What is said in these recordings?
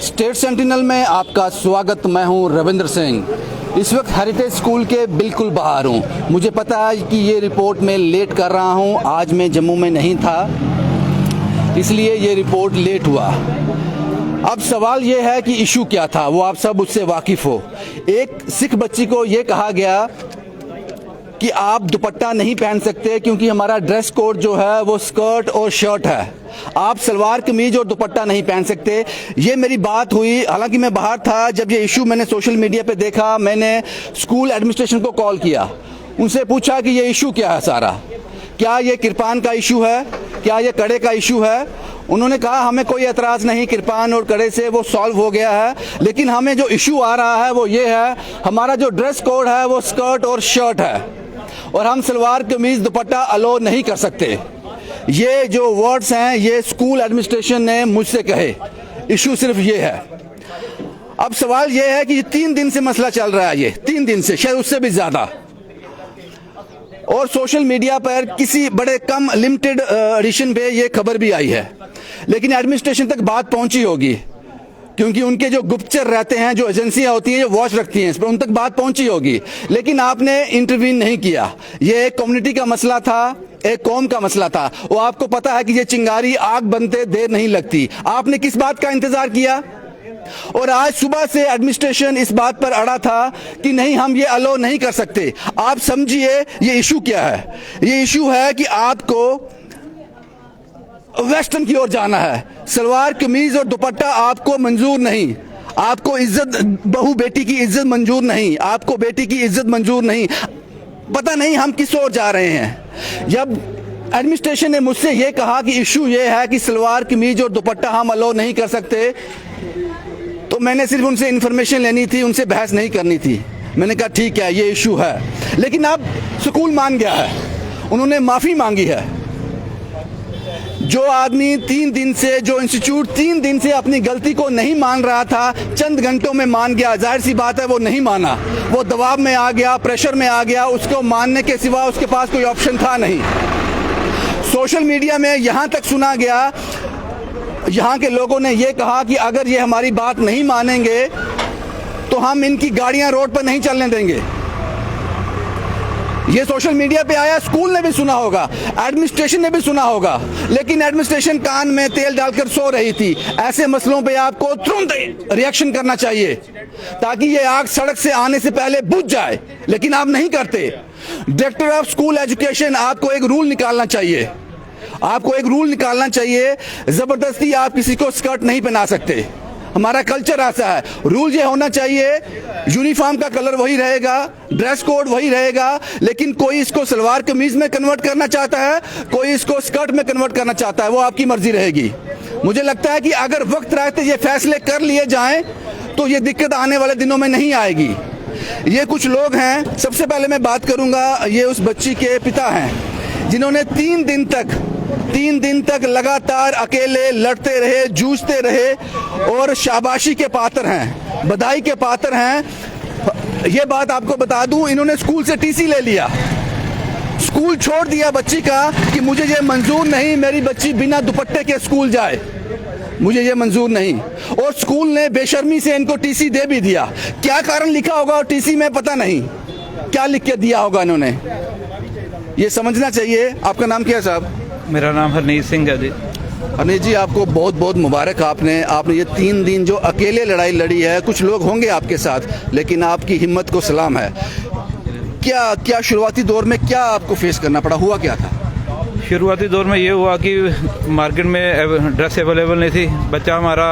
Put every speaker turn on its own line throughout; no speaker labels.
State sentinel में आपका स्वागत। मैं हूं रविंद्र सिंह। इस वक्त हेरिटेज स्कूल के बिल्कुल बाहर हूं। मुझे पता है कि ये रिपोर्ट मैं लेट कर रहा हूं। आज मैं जम्मू में नहीं था, इसलिए ये रिपोर्ट लेट हुआ। अब सवाल ये है कि इशू क्या था, वो आप सब उससे वाकिफ़ हो। एक सिख बच्ची को ये कहा गया कि आप दुपट्टा नहीं पहन सकते क्योंकि हमारा ड्रेस कोड जो है वो स्कर्ट और शर्ट है। आप सलवार कमीज और दुपट्टा नहीं पहन सकते। ये मेरी बात हुई, हालांकि मैं बाहर था। जब ये इशू मैंने सोशल मीडिया पे देखा, मैंने स्कूल एडमिनिस्ट्रेशन को कॉल किया, उनसे पूछा कि ये इशू क्या है सारा, क्या ये किरपान का इशू है, क्या ये कड़े का इशू है। उन्होंने कहा हमें कोई एतराज़ नहीं, किरपान और कड़े से वो सॉल्व हो गया है, लेकिन हमें जो इशू आ रहा है वो ये है, हमारा जो ड्रेस कोड है वो स्कर्ट और शर्ट है और हम सलवार कमीज दुपट्टा अलो नहीं कर सकते। ये जो वर्ड्स हैं ये स्कूल एडमिनिस्ट्रेशन ने मुझसे कहे। इशू सिर्फ ये है। अब सवाल ये है कि 3 दिन से मसला चल रहा है, ये 3 दिन से, शायद उससे भी ज्यादा, और सोशल मीडिया पर किसी बड़े कम लिमिटेड एडिशन पे ये खबर भी आई है, लेकिन एडमिनिस्ट्रेशन तक बात पहुंची होगी क्योंकि उनके जो गुप्तचर रहते हैं, जो एजेंसियां होती हैं जो वॉच रखती हैं इस पर, उन तक बात पहुंची होगी, लेकिन आपने इंटरवीन नहीं किया। ये एक कम्युनिटी का मसला था, एक कौम का मसला था। वो आपको पता है कि ये चिंगारी आग बनते देर नहीं लगती। आपने किस बात का इंतजार किया? और आज सुबह से एडमिनिस्ट्रेशन इस बात पर अड़ा था कि नहीं, हम ये अलो नहीं कर सकते। आप समझिए ये इशू क्या है। ये इशू है कि आपको वेस्टर्न की ओर जाना है। सलवार कमीज और दुपट्टा आपको मंजूर नहीं। आपको इज्जत, बहू बेटी की इज्जत मंजूर नहीं। आपको बेटी की इज्जत मंजूर नहीं। पता नहीं हम किस ओर जा रहे हैं। जब एडमिनिस्ट्रेशन ने मुझसे ये कहा कि इशू ये है कि सलवार कमीज और दुपट्टा हम अलो नहीं कर सकते, तो मैंने सिर्फ उनसे इंफॉर्मेशन लेनी थी, उनसे बहस नहीं करनी थी। मैंने कहा ठीक है ये इशू है, लेकिन अब स्कूल मान गया है, उन्होंने माफी मांगी है। जो आदमी 3 दिन से, जो इंस्टीट्यूट 3 दिन से अपनी गलती को नहीं मान रहा था, चंद घंटों में मान गया। जाहिर सी बात है वो नहीं माना, वो दबाव में आ गया, प्रेशर में आ गया। उसको मानने के सिवा उसके पास कोई ऑप्शन था नहीं। सोशल मीडिया में यहाँ तक सुना गया, यहाँ के लोगों ने ये कहा कि अगर ये हमारी बात नहीं मानेंगे तो हम इनकी गाड़ियां रोड पर नहीं चलने देंगे। ये सोशल मीडिया पे आया, स्कूल ने भी सुना होगा, एडमिनिस्ट्रेशन ने भी सुना होगा, लेकिन एडमिनिस्ट्रेशन कान में तेल डालकर सो रही थी। ऐसे मसलों पे आपको तुरंत रिएक्शन करना चाहिए ताकि ये आग सड़क से आने से पहले बुझ जाए, लेकिन आप नहीं करते। डायरेक्टर ऑफ स्कूल एजुकेशन, आपको एक रूल निकालना चाहिए। आपको एक रूल निकालना चाहिए। जबरदस्ती आप किसी को स्कर्ट नहीं पहना सकते। हमारा कल्चर ऐसा है। रूल ये होना चाहिए, यूनिफॉर्म का कलर वही रहेगा, ड्रेस कोड वही रहेगा, लेकिन कोई इसको सलवार कमीज में कन्वर्ट करना चाहता है, कोई इसको स्कर्ट में कन्वर्ट करना चाहता है, वो आपकी मर्जी रहेगी। मुझे लगता है कि अगर वक्त रहते ये फैसले कर लिए जाएं तो ये दिक्कत आने वाले दिनों में नहीं आएगी। ये कुछ लोग हैं, सबसे पहले मैं बात करूंगा, ये उस बच्ची के पिता हैं जिन्होंने 3 दिन तक लगातार अकेले लड़ते रहे, जूझते रहे और शाबाशी के पात्र हैं, बधाई के पात्र हैं। ये बात आपको बता दूं, इन्होंने स्कूल से टीसी ले लिया, स्कूल छोड़ दिया बच्ची का कि मुझे ये मंजूर नहीं मेरी बच्ची बिना दुपट्टे के स्कूल जाए, मुझे ये मंजूर नहीं। और स्कूल ने बेशर्मी से इनको टीसी दे भी दिया। क्या कारण लिखा होगा और टीसी में पता नहीं क्या लिख के दिया होगा इन्होंने, ये समझना चाहिए। आपका नाम क्या है साहब?
मेरा नाम हरनीत सिंह है जी।
हरनीत जी, आपको बहुत बहुत मुबारक। आपने ये 3 दिन जो अकेले लड़ाई लड़ी है, कुछ लोग होंगे आपके साथ, लेकिन आपकी हिम्मत को सलाम है। क्या शुरुआती दौर में क्या आपको फेस करना पड़ा, हुआ क्या था?
शुरुआती दौर में ये हुआ कि मार्केट में ड्रेस अवेलेबल नहीं थी। बच्चा हमारा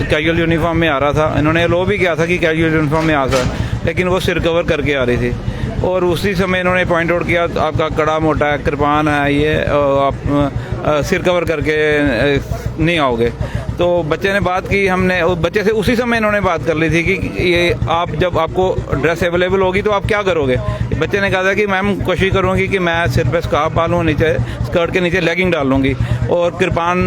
कैजुअल यूनिफॉर्म में आ रहा था, इन्होंने लो भी किया था कि कैजुअल यूनिफॉर्म में आ सकता, लेकिन वो सिर कवर करके आ रही थी। और उसी समय इन्होंने पॉइंट आउट किया आपका कड़ा मोटा है, कृपान है, ये आप सिर कवर करके नहीं आओगे। तो बच्चे ने बात की, हमने बच्चे से उसी समय इन्होंने बात कर ली थी कि ये आप जब आपको ड्रेस अवेलेबल होगी तो आप क्या करोगे। बच्चे ने कहा था कि मैम कोशिश करूँगी कि मैं सिर पे स्कार्फ पालूँ, नीचे स्कर्ट के नीचे लेगिंग डाल लूँगी, और कृपान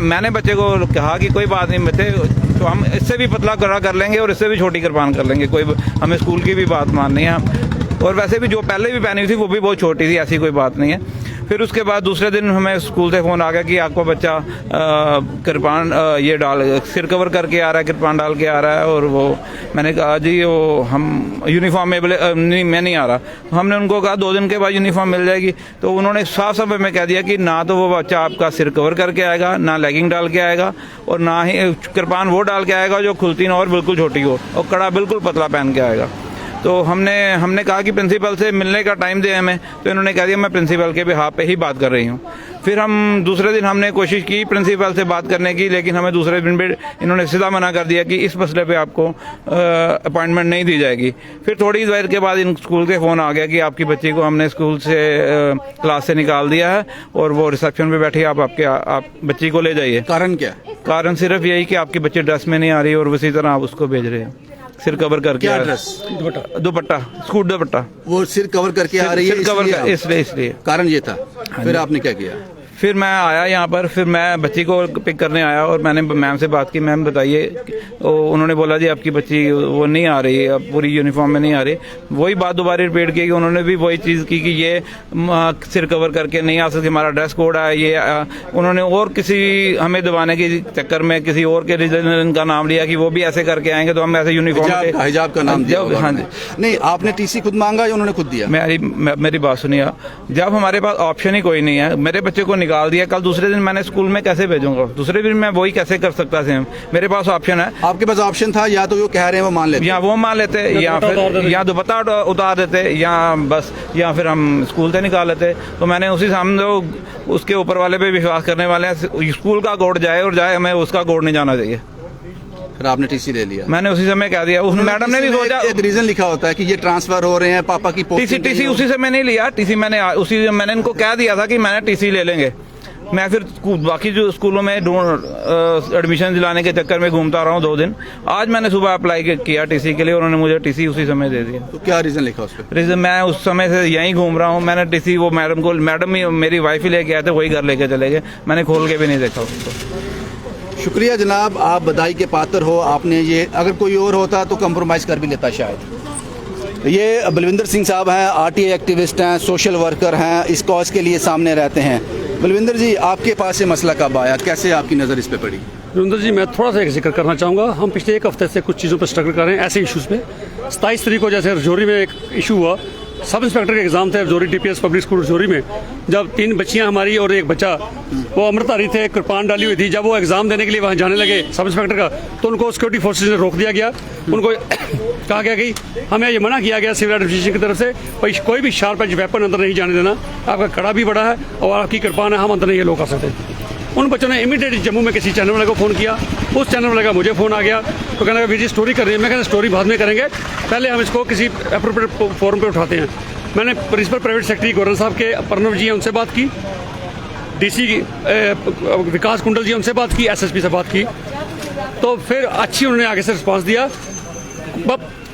मैंने बच्चे को कहा कि कोई बात नहीं बच्चे, तो हम इससे भी पतला कर लेंगे और इससे भी छोटी कृपान कर लेंगे, कोई हमें स्कूल की भी बात माननी है। और वैसे भी जो पहले भी पहनी हुई थी वो भी बहुत छोटी थी, ऐसी कोई बात नहीं है। फिर उसके बाद दूसरे दिन हमें स्कूल से फ़ोन आ गया कि आपका बच्चा कृपान ये डाल सिर कवर करके आ रहा है, कृपान डाल के आ रहा है। और वो मैंने कहा जी वो हम यूनिफॉर्म में नहीं, मैं नहीं आ रहा। हमने उनको कहा 2 दिन के बाद यूनिफॉर्म मिल जाएगी, तो उन्होंने साफ साफ हमें कह दिया कि ना तो वो बच्चा आपका सिर कवर करके आएगा, ना लेगिंग डाल के आएगा, और ना ही कृपान वो डाल के आएगा जो खुलती ना और बिल्कुल छोटी हो, और कड़ा बिल्कुल पतला पहन के आएगा। तो हमने कहा कि प्रिंसिपल से मिलने का टाइम दे हमें, तो इन्होंने कह दिया मैं प्रिंसिपल के बिहाफ पे ही बात कर रही हूँ। फिर हम दूसरे दिन हमने कोशिश की प्रिंसिपल से बात करने की, लेकिन हमें दूसरे दिन भी इन्होंने सीधा मना कर दिया कि इस मसले पे आपको अपॉइंटमेंट नहीं दी जाएगी। फिर थोड़ी देर के बाद इन स्कूल के फ़ोन आ गया कि आपकी बच्ची को हमने स्कूल से क्लास से निकाल दिया है और वो रिसेप्शन पे बैठी है, आप बच्ची को ले जाइए।
कारण क्या?
कारण सिर्फ यही कि आपकी बच्ची ड्रेस में नहीं आ रही और उसी तरह आप उसको भेज रहे हैं सिर कवर करके।
क्या ड्रेस?
दुपट्टा, स्कूल दुपट्टा।
वो सिर कवर करके आ रही है,
सिर कवर इसलिए
कारण ये था। फिर आपने क्या किया?
फिर मैं आया यहाँ पर, फिर मैं बच्ची को पिक करने आया और मैंने मैम से बात की, मैम बताइए। तो उन्होंने बोला जी आपकी बच्ची वो नहीं आ रही, अब पूरी यूनिफॉर्म में नहीं आ रही। वही बात दोबारा रिपीट की कि उन्होंने भी वही चीज़ की कि ये सिर कवर करके नहीं आ सकती, हमारा ड्रेस कोड है ये। उन्होंने और किसी हमें दबाने के चक्कर में किसी और के रीजन का नाम लिया कि वो भी ऐसे करके आएंगे तो हम ऐसे यूनिफॉर्म
हिजाब का नाम दिया।
हाँ जी।
नहीं, आपने टीसी खुद मांगा या उन्होंने खुद दिया?
मेरी बात सुनिए, जब हमारे पास ऑप्शन ही कोई नहीं है, मेरे बच्चे को निकाल दिया, कल दूसरे दिन मैंने स्कूल में कैसे भेजूंगा? दूसरे दिन मैं वही कैसे कर सकता सेम? मेरे पास ऑप्शन है।
आपके पास ऑप्शन था, या तो वो कह रहे हैं वो मान लेते,
या वो मान लेते, या फिर या दुपट्टा उतार देते, या बस, या फिर हम स्कूल से निकाल लेते। तो मैंने उसी सामने उसके ऊपर वाले पे विश्वास करने वाले हैं, स्कूल का कोड जाए और जाए, हमें उसका कोड नहीं जाना चाहिए।
फिर आपने टीसी ले लिया?
मैंने उसी समय कह दिया। उस मैडम ने भी सोचा,
एक रीजन लिखा होता है कि ये ट्रांसफर हो रहे हैं, पापा की
टीसी उसी से मैंने लिया। टीसी मैंने इनको कह दिया था कि मैंने टीसी ले लेंगे। मैं फिर बाकी जो स्कूलों में एडमिशन दिलाने के चक्कर में घूमता रहा हूँ 2 दिन। आज मैंने सुबह अप्लाई किया टीसी के लिए, उन्होंने मुझे टीसी उसी समय दे दिया।
तो क्या रीजन लिखा उस पर?
रीजन मैं उस समय से यहीं घूम रहा हूँ। मैंने टीसी वो मैडम ही मेरी वाइफ ही लेके आए थे, वही घर लेके चले गए, मैंने खोल के भी नहीं देखा उसको।
शुक्रिया जनाब, आप बधाई के पात्र हो। आपने ये, अगर कोई और होता तो कंप्रोमाइज़ कर भी लेता शायद। ये बलविंदर सिंह साहब हैं, आरटीआई एक्टिविस्ट हैं, सोशल वर्कर हैं, इस कॉज के लिए सामने रहते हैं। बलविंदर जी, आपके पास ये मसला कब आया, कैसे आपकी नज़र इस पे पड़ी?
रविंदर जी, मैं थोड़ा सा एक जिक्र करना चाहूँगा। हम पिछले 1 हफ्ते से कुछ चीज़ों पर स्ट्रगल कर रहे हैं, ऐसे इश्यूज़ पे। 27 तारीख को जैसे रजौरी में एक इशू हुआ, सब इंस्पेक्टर के एग्जाम थे Rajouri DPS public school Rajouri में, जब 3 बच्चियां हमारी और एक बच्चा वो अमृतधारी थे, कृपान डाली हुई थी। जब वो एग्जाम देने के लिए वहाँ जाने लगे सब इंस्पेक्टर का, तो उनको सिक्योरिटी फोर्सेज ने रोक दिया गया। उनको कहा गया कि हमें ये मना किया गया सिविल एडमिनिस्ट्रेशन की तरफ से, कोई भी शार्प एज वेपन अंदर नहीं जाने देना, आपका कड़ा भी बड़ा है और आपकी कृपान है, हम अंदर नहीं लो कर सकते। उन बच्चों ने इमीडिएटली जम्मू में किसी चैनल वाले को फ़ोन किया, उस चैनल वाले का मुझे फ़ोन आ गया, तो कहने लगा वीर जी स्टोरी कर रही है। मैं कहना स्टोरी बाद में करेंगे, पहले हम इसको किसी एप्रोप्रिएट फोरम पे उठाते हैं। मैंने प्रिंसिपल प्राइवेट सेक्रेटरी गवर्नर साहब के प्रणव जी हैं, उनसे बात की, DC विकास कुंडल जी उनसे बात की, SSP से बात की, तो फिर अच्छी उन्होंने आगे से रिस्पांस दिया।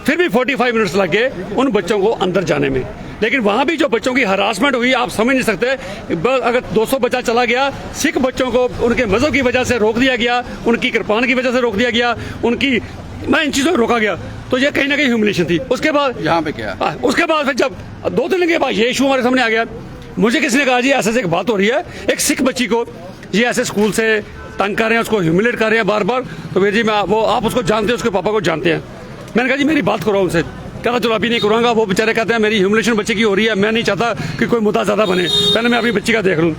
फिर भी 45 मिनट्स लग गए उन बच्चों को अंदर जाने में। लेकिन वहाँ भी जो बच्चों की हरासमेंट हुई, आप समझ नहीं सकते। अगर 200 बच्चा चला गया, सिख बच्चों को उनके मज़हब की वजह से रोक दिया गया, उनकी कृपान की वजह से रोक दिया गया, मैं इन चीज़ों को रोका गया, तो ये कहीं ना कहीं ह्यूमिलेशन थी। उसके बाद
यहाँ पे क्या,
उसके बाद फिर जब 2 दिन के बाद ये इशू हमारे सामने आ गया, मुझे किसी ने कहा जी ऐसे एक बात हो रही है, एक सिख बच्ची को ये ऐसे स्कूल से तंग कर रहे हैं, उसको ह्यूमिलेट कर रहे हैं बार बार। तो भैया जी आप उसको जानते हैं, उसके पापा को जानते हैं? मैंने कहा जी मेरी बात करो उनसे। कहता चलो अभी नहीं करूँगा। वो बेचारे कहते हैं मेरी ह्यूमिलेशन बच्चे की हो रही है, मैं नहीं चाहता कि कोई मुद्दा ज़्यादा बने, पहले मैं अभी बच्ची का देख लूँ।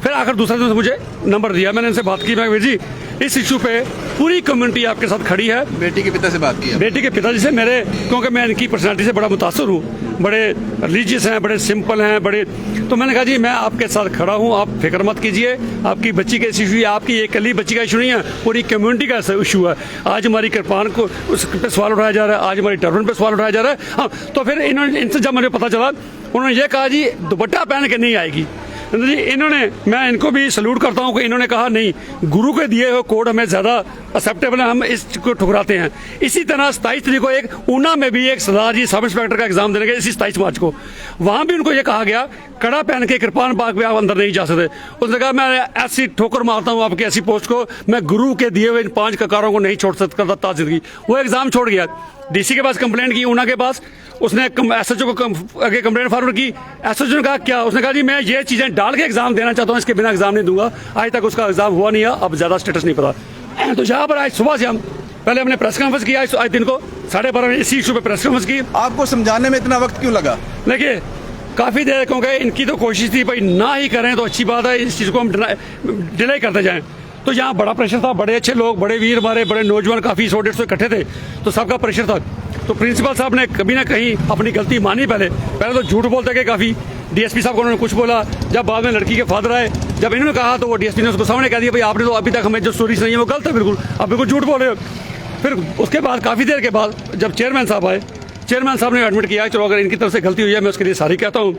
फिर आकर दूसरे दिन मुझे नंबर दिया, मैंने इनसे बात की। मैं वीर जी इस इशू पे पूरी कम्युनिटी आपके साथ खड़ी है।
बेटी के पिता से बात की?
बेटी के पिताजी से मेरे, क्योंकि मैं इनकी पर्सनालिटी से बड़ा मुतासर हूँ, बड़े रिलीजियस हैं, बड़े सिंपल हैं, बड़े। तो मैंने कहा जी मैं आपके साथ खड़ा हूँ, आप फिक्र मत कीजिए, आपकी बच्ची का इशू है, आपकी एक कली बच्ची का इशू नहीं है, पूरी कम्युनिटी का इशू है। आज हमारी कृपान को उस पर सवाल उठाया जा रहा है, आज हमारी टर्बन पे सवाल उठाया जा रहा है। हाँ, तो फिर इन्होंने, इनसे जब मुझे पता चला, उन्होंने ये कहा जी दुपट्टा पहन के नहीं आएगी जी। इन्होंने, मैं इनको भी सल्यूट करता हूं कि इन्होंने कहा नहीं, गुरु के दिए हुए कोड हमें ज़्यादा एक्सेप्टेबल है, हम इसको ठुकराते हैं। इसी तरह 27 तारीख को एक ऊना में भी एक सरदार जी सब इंस्पेक्टर का एग्जाम देने गए, इसी 27 मार्च को, वहां भी उनको ये कहा गया कड़ा पहन के कृपान बाग में आप अंदर नहीं जा सकते। उसने कहा मैं ऐसी ठोकर मारता हूँ आपकी ऐसी पोस्ट को, मैं गुरु के दिए हुए इन 5 ककारों को नहीं छोड़ सकता ताजिंदगी। वो एग्जाम छोड़ गया, DC के पास कंप्लेंट की, ऊना के पास, उसने SHO को आगे कंप्लेंट फॉरवर्ड की। SHO ने कहा क्या, उसने कहा जी मैं ये चीज़ें डाल के एग्जाम देना चाहता हूँ, इसके बिना एग्जाम नहीं दूंगा। आज तक उसका एग्जाम हुआ नहीं है, अब ज्यादा स्टेटस नहीं पता। तो यहाँ पर आज सुबह से हम पहले हमने प्रेस कॉन्फ्रेंस किया, आज दिन को 12:30 बजे इसी इशू पे प्रेस कॉन्फ्रेंस की।
आपको समझाने में इतना वक्त क्यों लगा?
देखिए काफी देर, क्योंकि इनकी तो कोशिश थी भाई ना ही करें तो अच्छी बात है, इस चीज को हम डिले करते जाएं। तो यहाँ बड़ा प्रेशर था, बड़े अच्छे लोग, बड़े वीर हमारे, बड़े नौजवान काफी 100-150 इकट्ठे थे, तो सबका प्रेशर था। तो प्रिंसिपल साहब ने कभी ना कहीं अपनी गलती मानी। पहले तो झूठ बोलते गए काफी, डीएसपी साहब को उन्होंने कुछ बोला, जब बाद में लड़की के फादर आए, जब इन्होंने कहा तो वो डीएसपी ने उसको सामने कह दिया भाई आपने तो अभी तक हमें जो स्टोरी सुनाई है वो गलत है, बिल्कुल आप बिल्कुल झूठ बोल रहे हो। फिर उसके बाद काफी देर के बाद जब चेयरमैन साहब आए, चेयरमैन साहब ने एडमिट किया, चलो अगर इनकी तरफ से गलती हुई है मैं उसके लिए सॉरी कहता हूँ।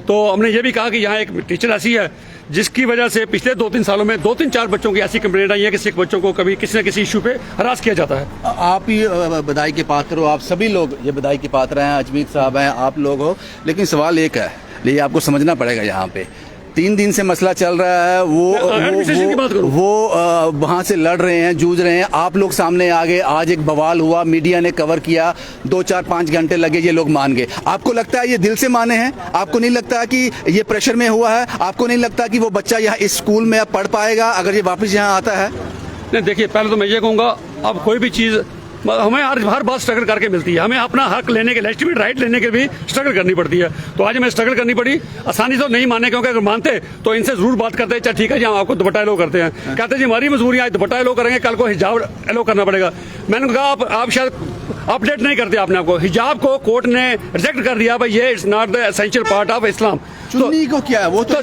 तो हमने ये भी कहा कि यहाँ एक टीचर ऐसी है जिसकी वजह से पिछले 2-3 सालों में 2-3-4 बच्चों की ऐसी कंप्लेंट आई है कि सिख बच्चों को कभी किसी न किसी इशू पे हरास किया जाता है।
आप ही बधाई के पात्र हो, आप सभी लोग ये बधाई के पात्र हैं, अजमीत साहब हैं, आप लोग हो। लेकिन सवाल एक है, ये आपको समझना पड़ेगा, यहाँ पे 3 दिन से मसला चल रहा है, वो वहाँ से लड़ रहे हैं, जूझ रहे हैं, आप लोग सामने आ गए, आज एक बवाल हुआ, मीडिया ने कवर किया, 2-4-5 घंटे लगे, ये लोग मान गए। आपको लगता है ये दिल से माने हैं? आपको नहीं लगता कि ये प्रेशर में हुआ है? आपको नहीं लगता कि वो बच्चा यहाँ इस स्कूल में अब पढ़ पाएगा अगर ये वापस यहाँ आता है?
नहीं देखिए, पहले तो मैं ये कहूँगा, अब कोई भी चीज़ हमें हर बात स्ट्रगल करके मिलती है, हमें अपना हक लेने के, लेजिटिमेट राइट लेने के भी स्ट्रगल करनी पड़ती है। तो आज हमें स्ट्रगल करनी पड़ी, आसानी से नहीं माने, क्योंकि अगर मानते तो इनसे जरूर बात करते, चल ठीक है जी हम आपको दुपट्टा एलो करते हैं, कहते जी हमारी मजबूरी आज दुपट्टा एलो करेंगे, कल को हिजाब एलो करना पड़ेगा। मैंने कहा आप शायद अपडेट नहीं करते आपने आपको, हिजाब को कोर्ट ने रिजेक्ट कर दिया, भाई ये it's not the essential part of Islam.
चुन्नी को क्या है, वो तो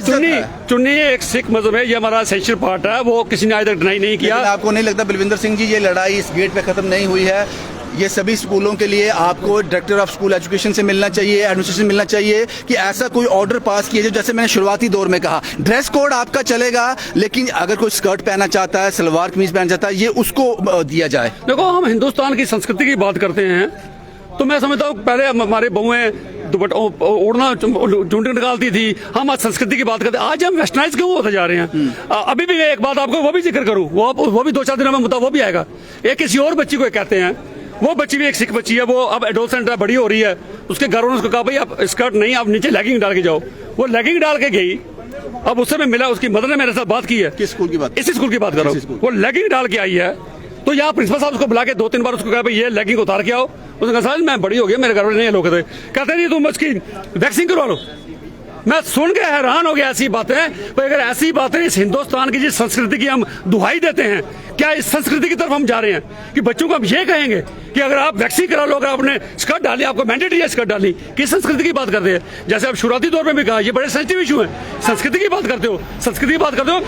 चुन्नी एक सिख मजहब है, ये हमारा एसेंशियल पार्ट है, वो किसी ने आज तक डिनाई नहीं किया।
आपको नहीं लगता बलविंदर सिंह जी ये लड़ाई इस गेट पे खत्म नहीं हुई है? ये सभी स्कूलों के लिए आपको डायरेक्टर ऑफ स्कूल एजुकेशन से मिलना चाहिए, एडमिनिस्ट्रेशन मिलना चाहिए कि ऐसा कोई ऑर्डर पास किया, जैसे मैंने शुरुआती दौर में कहा ड्रेस कोड आपका चलेगा, लेकिन अगर कोई स्कर्ट पहनना चाहता है, सलवार कमीज पहनना चाहता है, ये उसको दिया जाए।
देखो हम हिंदुस्तान की संस्कृति की बात करते हैं, तो मैं समझता हूँ पहले हमारे बहुएं दुपट्टा ओढ़ना झुंड निकालती थी, हम आज संस्कृति की बात करते हैं, आज हम वेस्टर्नाइज क्यों होते जा रहे हैं। अभी भी मैं एक बात आपको वो भी जिक्र करूँ, वो भी 2-4 दिनों में मुद्दा वो भी आएगा। एक किसी और बच्ची को कहते हैं, वो बच्ची भी एक सिख बच्ची है, वो अब एडोलसेंट है, बड़ी हो रही है, उसके घर वालों ने उसको कहा भाई आप स्कर्ट नहीं, आप नीचे लेगिंग डाल के जाओ। वो लेगिंग डाल के गई, अब उससे मैं मिला, उसकी मदर ने मेरे साथ बात की है।
किस स्कूल की बात?
इसी स्कूल की बात कर रहा हूँ। वो लेगिंग डाल के आई है, तो यहाँ प्रिंसिपल साहब उसको बुला के 2-3 बार उसको कहा भाई ये लेगिंग उतार के आओ। उसने कहा सर मैं बड़ी हो गई, मेरे घर वाले नहीं लोग कहते नहीं तुम उसकी वैक्सीन करवा लो। मैं सुन के हैरान हो गया ऐसी बातें। भाई अगर ऐसी बातें इस हिंदुस्तान की जिस संस्कृति की हम दुहाई देते हैं, क्या इस संस्कृति की तरफ हम जा रहे हैं कि बच्चों को हम ये कहेंगे कि अगर आप वैक्सीन करा लो, अगर आपने स्कर्ट डाली, आपको मैंडेटरी है स्कर्ट डालनी, किस संस्कृति की बात करते हैं? जैसे आप शुरुआती दौर में भी कहा, ये बड़े सेंसिटिव इशू है, संस्कृति की बात करते हो, संस्कृति की बात करते हो,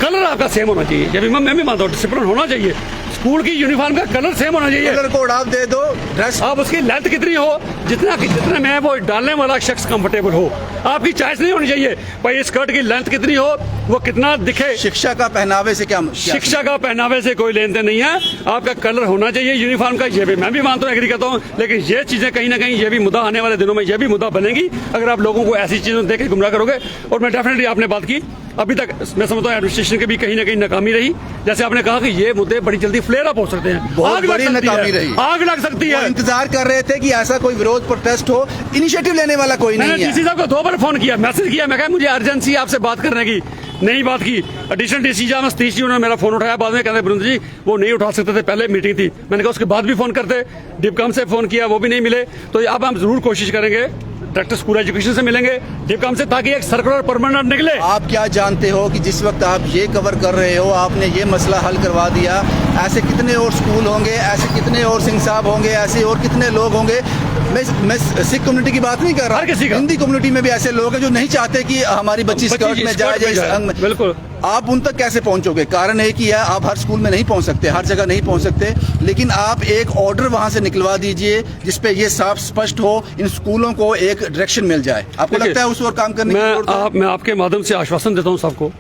कलर आपका सेम होना चाहिए, ये भी मैं भी मानता हूँ, डिसिप्लिन होना चाहिए, स्कूल की यूनिफॉर्म का कलर सेम होना चाहिए।
कलर कोड आप दे दो, ड्रेस
आप उसकी लेंथ कितनी हो, जितने में वो डालने वाला शख्स कंफर्टेबल हो, आपकी चॉइस नहीं होनी चाहिए भाई स्कर्ट की लेंथ कितनी हो, वो कितना दिखे।
शिक्षा का पहनावे से क्या?
शिक्षा का पहनावे से कोई लेन देन नहीं है, आपका कलर होना चाहिए यूनिफॉर्म का, ये भी मैं भी मानता हूँ, एग्री करता हूँ। लेकिन ये चीजें कहीं ना कहीं ये भी मुद्दा आने वाले दिनों में ये भी मुद्दा बनेगी अगर आप लोगों को ऐसी चीजों देख के गुमराह करोगे। और मैं डेफिनेटली आपने बात की, अभी तक मैं समझता हूँ एडमिनिस्ट्रेशन की भी कहीं ना कहीं नाकामी रही। जैसे आपने कहा कि ये मुद्दे बड़ी जल्दी फ्लेयर अप हो सकते हैं,
बहुत बड़ी नाकामी रही,
आग लग सकती है।
इंतजार कर रहे थे कि ऐसा कोई विरोध प्रोटेस्ट हो, इनिशिएटिव लेने वाला कोई नहीं है।
मैंने डीसी साहब को 2 बार फोन किया, मैसेज किया, मैं कहा मुझे अर्जेंसी आपसे बात करने की, नहीं बात की। एडिशनल डीसी जहाँ सतीश जी उन्होंने मेरा फोन उठाया, बाद में कहते बरुंद जी वो नहीं उठा सकते थे, पहले मीटिंग थी। मैंने कहा उसके बाद भी फोन करते, डिपकॉम से फोन किया, वो भी नहीं मिले। तो अब हम जरूर कोशिश करेंगे डायरेक्टर स्कूल एजुकेशन से मिलेंगे, डिपकॉम से, ताकि एक सर्कुलर परमानेंट निकले।
आप क्या जानते हो कि जिस वक्त आप ये कवर कर रहे हो, आपने ये मसला हल करवा दिया, ऐसे कितने और स्कूल होंगे, ऐसे कितने और सिंह साहब होंगे, ऐसे और कितने लोग होंगे। मैं सिख कम्युनिटी की बात नहीं कर रहा, हिंदी कम्युनिटी में भी ऐसे लोग हैं जो नहीं चाहते कि हमारी बच्ची स्कर्ट में जाए।
बिल्कुल,
आप उन तक कैसे पहुंचोगे? कारण एक ही है, आप हर स्कूल में नहीं पहुंच सकते, हर जगह नहीं पहुंच सकते, लेकिन आप एक ऑर्डर वहां से निकलवा दीजिए जिसपे ये साफ स्पष्ट हो, इन स्कूलों को एक डायरेक्शन मिल जाए। आपको लगता है उस और काम करने की जरूरत है?
मैं आपके माध्यम से आश्वासन देता हूँ सबको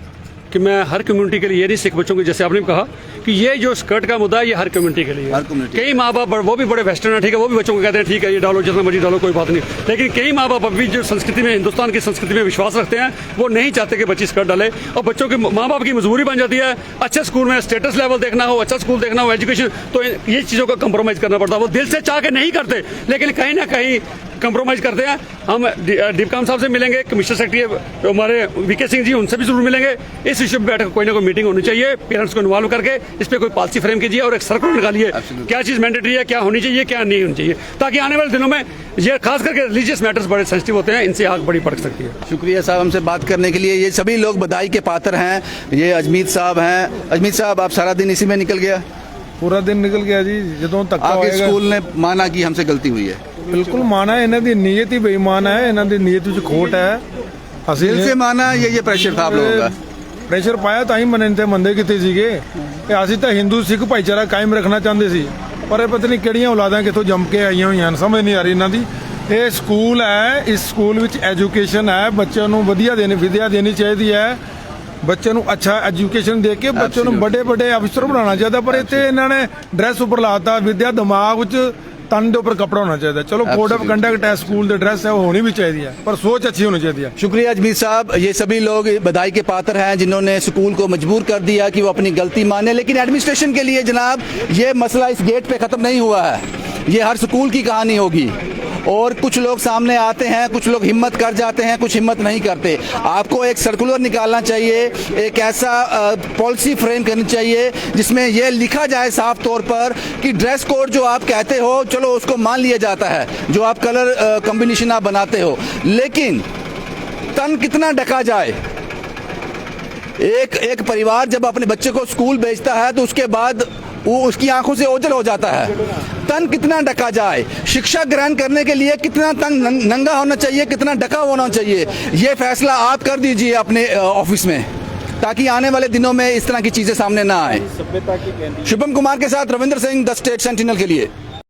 कि मैं हर कम्युनिटी के लिए, ये नहीं सिख बच्चों के, जैसे आपने कहा कि ये जो स्कर्ट का मुद्दा है ये हर कम्युनिटी के लिए, कई माँ बाप वो भी बड़े वेस्टर्न है, ठीक है, वो भी बच्चों को कहते हैं ठीक है ये डालो, जितना मर्जी डालो, कोई बात नहीं। लेकिन कई माँ बाप अभी जो संस्कृति में, हिंदुस्तान की संस्कृति में विश्वास रखते हैं, वो नहीं चाहते कि बच्ची स्कर्ट डाले, और बच्चों के माँ बाप की मजबूरी बन जाती है। अच्छे स्कूल में स्टेटस लेवल देखना हो, अच्छा स्कूल देखना हो, एजुकेशन, तो ये चीज़ों का कंप्रोमाइज करना पड़ता है। वो दिल से चाह के नहीं करते, लेकिन कहीं ना कहीं कंप्रोमाइज़ करते हैं। हम डिपकाम साहब से मिलेंगे, कमिश्नर सेक्रेटरी हमारे वीके सिंह जी, उनसे भी जरूर मिलेंगे। इस इशू पर बैठकर कोई ना कोई मीटिंग होनी चाहिए, पेरेंट्स को इन्वॉल्व करके इस पर कोई पॉलिसी फ्रेम कीजिए और एक सर्कुलर निकालिए, क्या चीज़ मैंडेटरी है, क्या होनी चाहिए, क्या नहीं होनी चाहिए, ताकि आने वाले दिनों में ये खास करके रिलीजियस मैटर्स बड़े सेंसिटिव होते हैं, इनसे आग बड़ी भड़क सकती है।
शुक्रिया साहब हमसे बात करने के लिए। ये सभी लोग बधाई के पात्र हैं। ये अजमीत साहब हैं। अजमीत साहब, आप सारा दिन इसी में निकल गया?
पूरा दिन निकल गया जी। ਜਦੋਂ ਧੱਕਾ
आपके
ਹੋਏਗਾ
स्कूल ने माना कि हमसे गलती हुई है?
ਬਿਲਕੁਲ ਮਾਨਾ ਹੈ, ਇਹਨਾਂ ਦੀ ਨੀਅਤ ਹੀ ਬੇਈਮਾਨ ਹੈ, ਇਹਨਾਂ ਦੀ ਨੀਅਤ ਵਿੱਚ ਖੋਟ ਹੈ। ਅਸੀਂ
दिल से माना ये प्रेशर था आप लोगों का?
ਪ੍ਰੈਸ਼ਰ ਪਾਇਆ ਤਾਂ ਹੀ ਮੰਨਣ ਤੇ ਮੰਦੇ ਕਿਤੇ ਸੀਗੇ ਕਿ ਅਸੀਂ ਤਾਂ ਹਿੰਦੂ ਸਿੱਖ ਭਾਈਚਾਰਾ ਕਾਇਮ ਰੱਖਣਾ ਚਾਹੁੰਦੇ ਸੀ, ਪਰ ਇਹ ਪਤਾ ਨਹੀਂ ਕਿਹੜੀਆਂ ਔਲਾਦਾਂ ਕਿੱਥੋਂ ਜੰਮ ਕੇ ਆਈਆਂ ਹੋਈਆਂ ਨੇ, ਸਮਝ ਨਹੀਂ ਆ ਰਹੀ ਇਹਨਾਂ ਦੀ। ਇਹ ਸਕੂਲ ਹੈ, ਇਸ ਸਕੂਲ ਵਿੱਚ ਐਜੂਕੇਸ਼ਨ ਹੈ, ਬੱਚਿਆਂ ਨੂੰ ਵਧੀਆ ਵਿਦਿਆ ਦੇਣੀ ਚਾਹੀਦੀ ਹੈ, ਬੱਚੇ ਨੂੰ ਅੱਛਾ ਐਜੂਕੇਸ਼ਨ ਦੇ ਕੇ ਬੱਚੇ ਨੂੰ ਵੱਡੇ ਵੱਡੇ ਅਫਸਰ ਬਣਾਉਣਾ ਚਾਹੀਦਾ, ਪਰ ਇੱਥੇ ਇਹਨਾਂ ਨੇ ਡਰੈਸ ਉੱਪਰ ਲਾਤਾ, ਵਿਦਿਆ ਦਿਮਾਗ ਵਿੱਚ ਤਨ ਦੇ ਉੱਪਰ ਕਪੜਾ ਹੋਣਾ ਚਾਹੀਦਾ। ਚਲੋ ਕੋਡ ਆਫ ਕੰਡਕਟ ਹੈ, ਸਕੂਲ ਦੇ ਡਰੈਸ ਹੈ, ਉਹ होनी भी चाहिए, पर सोच अच्छी होनी चाहिए।
शुक्रिया अजमीत साहब। ये सभी लोग बधाई के पात्र हैं जिन्होंने स्कूल को मजबूर कर दिया कि वो अपनी गलती माने। लेकिन एडमिनिस्ट्रेशन के लिए जनाब ये मसला इस गेट पे ख़त्म नहीं हुआ है, ये हर स्कूल की कहानी होगी। और कुछ लोग सामने आते हैं, कुछ लोग हिम्मत कर जाते हैं, कुछ हिम्मत नहीं करते। आपको एक सर्कुलर निकालना चाहिए, एक ऐसा पॉलिसी फ्रेम करनी चाहिए जिसमें यह लिखा जाए साफ तौर पर कि ड्रेस कोड जो आप कहते हो चलो उसको मान लिया जाता है, जो आप कलर कॉम्बिनेशन आप बनाते हो, लेकिन तन कितना ढका जाए। एक परिवार जब अपने बच्चे को स्कूल भेजता है तो उसके बाद वो उसकी आंखों से ओझल हो जाता है। तन कितना ढका जाए, शिक्षा ग्रहण करने के लिए कितना तन नंगा होना चाहिए, कितना ढका होना चाहिए, ये फैसला आप कर दीजिए अपने ऑफिस में, ताकि आने वाले दिनों में इस तरह की चीजें सामने ना आए। शुभम कुमार के साथ Ravindra Singh, the state sentinel के लिए।